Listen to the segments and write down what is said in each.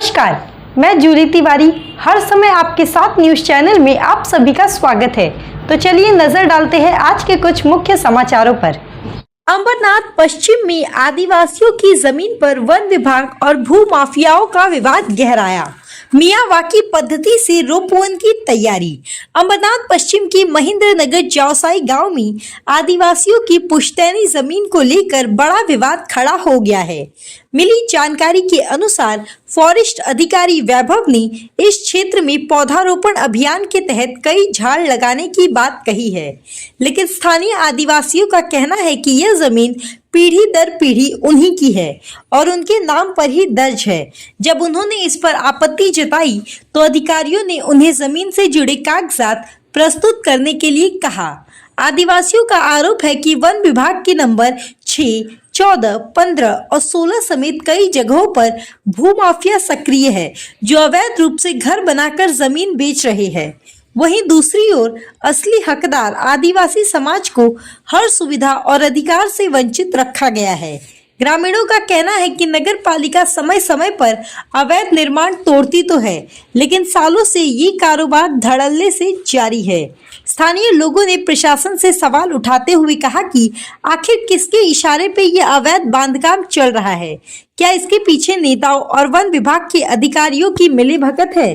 नमस्कार, मैं जूली तिवारी हर समय आपके साथ न्यूज़ चैनल में आप सभी का स्वागत है। तो चलिए नजर डालते हैं आज के कुछ मुख्य समाचारों पर। अंबरनाथ पश्चिम में आदिवासियों की जमीन पर वन विभाग और भू माफियाओं का विवाद गहराया। मियावाकी पद्धति से रोपवन की तैयारी। अंबरनाथ पश्चिम के महेंद्र नगर जावसाई गांव में आदिवासियों की पुश्तैनी जमीन को लेकर बड़ा विवाद खड़ा हो गया है। मिली जानकारी के अनुसार फॉरेस्ट अधिकारी वैभव ने इस क्षेत्र में पौधारोपण अभियान के तहत कई झाड़ लगाने की बात कही है, लेकिन स्थानीय आदिवासियों का कहना है कि यह जमीन पीढ़ी दर पीढ़ी उन्हीं की है और उनके नाम पर ही दर्ज है। जब उन्होंने इस पर आपत्ति जताई तो अधिकारियों ने उन्हें जमीन से जुड़े कागजात प्रस्तुत करने के लिए कहा। आदिवासियों का आरोप है कि वन विभाग के नंबर 6, 14, 15 और 16 समेत कई जगहों पर भूमाफिया सक्रिय है, जो अवैध रूप से घर बनाकर जमीन बेच रहे हैं। वहीं दूसरी ओर असली हकदार आदिवासी समाज को हर सुविधा और अधिकार से वंचित रखा गया है। ग्रामीणों का कहना है कि नगर पालिका समय समय पर अवैध निर्माण तोड़ती तो है, लेकिन सालों से ये कारोबार धड़ल्ले से जारी है। स्थानीय लोगों ने प्रशासन से सवाल उठाते हुए कहा कि आखिर किसके इशारे पे ये अवैध बांधकाम चल रहा है? क्या इसके पीछे नेताओं और वन विभाग के अधिकारियों की मिलीभगत है?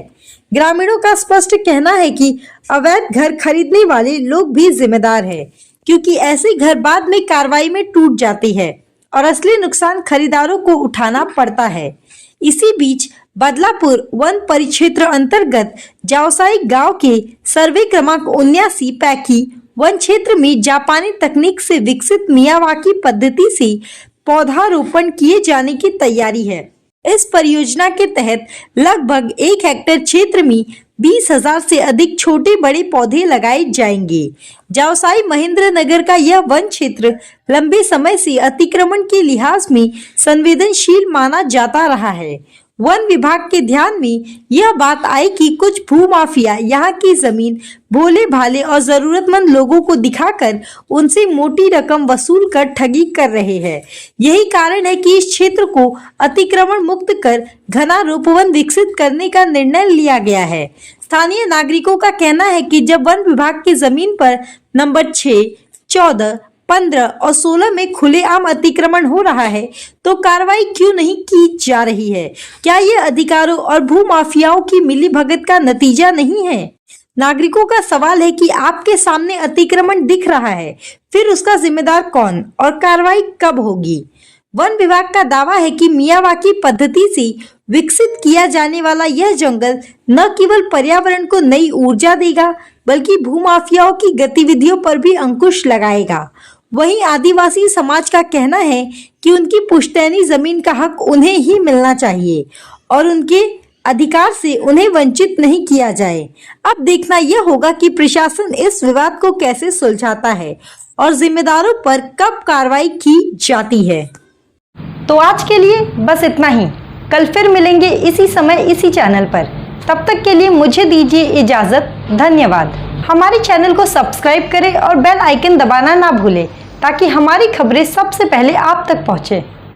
ग्रामीणों का स्पष्ट कहना है कि अवैध घर खरीदने वाले लोग भी जिम्मेदार है, क्योंकि ऐसे घर बाद में कार्रवाई में टूट जाती है और असली नुकसान खरीदारों को उठाना पड़ता है। इसी बीच बदलापुर वन परिक्षेत्र अंतर्गत जावसाई गांव के सर्वे क्रमांक 79 पैकी वन क्षेत्र में जापानी तकनीक से विकसित मियावाकी पद्धति से पौधारोपण किए जाने की तैयारी है। इस परियोजना के तहत लगभग 1 हेक्टेयर क्षेत्र में 20,000 से अधिक छोटे बड़े पौधे लगाए जाएंगे। जावसाई महेंद्र नगर का यह वन क्षेत्र लंबे समय से अतिक्रमण के लिहाज में संवेदनशील माना जाता रहा है। वन विभाग के ध्यान में यह बात आई कि कुछ भूमाफिया यहाँ की जमीन भोले भाले और जरूरतमंद लोगों को दिखाकर उनसे मोटी रकम वसूल कर ठगी कर रहे हैं। यही कारण है कि इस क्षेत्र को अतिक्रमण मुक्त कर घना रोपवन विकसित करने का निर्णय लिया गया है। स्थानीय नागरिकों का कहना है कि जब वन विभाग की जमीन पर नंबर 6, 14, 15 और 16 में खुलेआम अतिक्रमण हो रहा है तो कार्रवाई क्यों नहीं की जा रही है? क्या ये अधिकारों और भूमाफियाओं की मिलीभगत का नतीजा नहीं है? नागरिकों का सवाल है कि आपके सामने अतिक्रमण दिख रहा है, फिर उसका जिम्मेदार कौन और कार्रवाई कब होगी? वन विभाग का दावा है कि मियावाकी पद्धति से विकसित किया जाने वाला यह जंगल न केवल पर्यावरण को नई ऊर्जा देगा, बल्कि भूमाफियाओं की गतिविधियों पर भी अंकुश लगाएगा। वहीं आदिवासी समाज का कहना है कि उनकी पुश्तैनी जमीन का हक उन्हें ही मिलना चाहिए और उनके अधिकार से उन्हें वंचित नहीं किया जाए। अब देखना यह होगा कि प्रशासन इस विवाद को कैसे सुलझाता है और जिम्मेदारों पर कब कार्रवाई की जाती है। तो आज के लिए बस इतना ही। कल फिर मिलेंगे इसी समय इसी चैनल पर। तब तक के लिए मुझे दीजिए इजाजत। धन्यवाद। हमारे चैनल को सब्सक्राइब करें और बेल आइकन दबाना ना भूलें, ताकि हमारी खबरें सबसे पहले आप तक पहुंचे।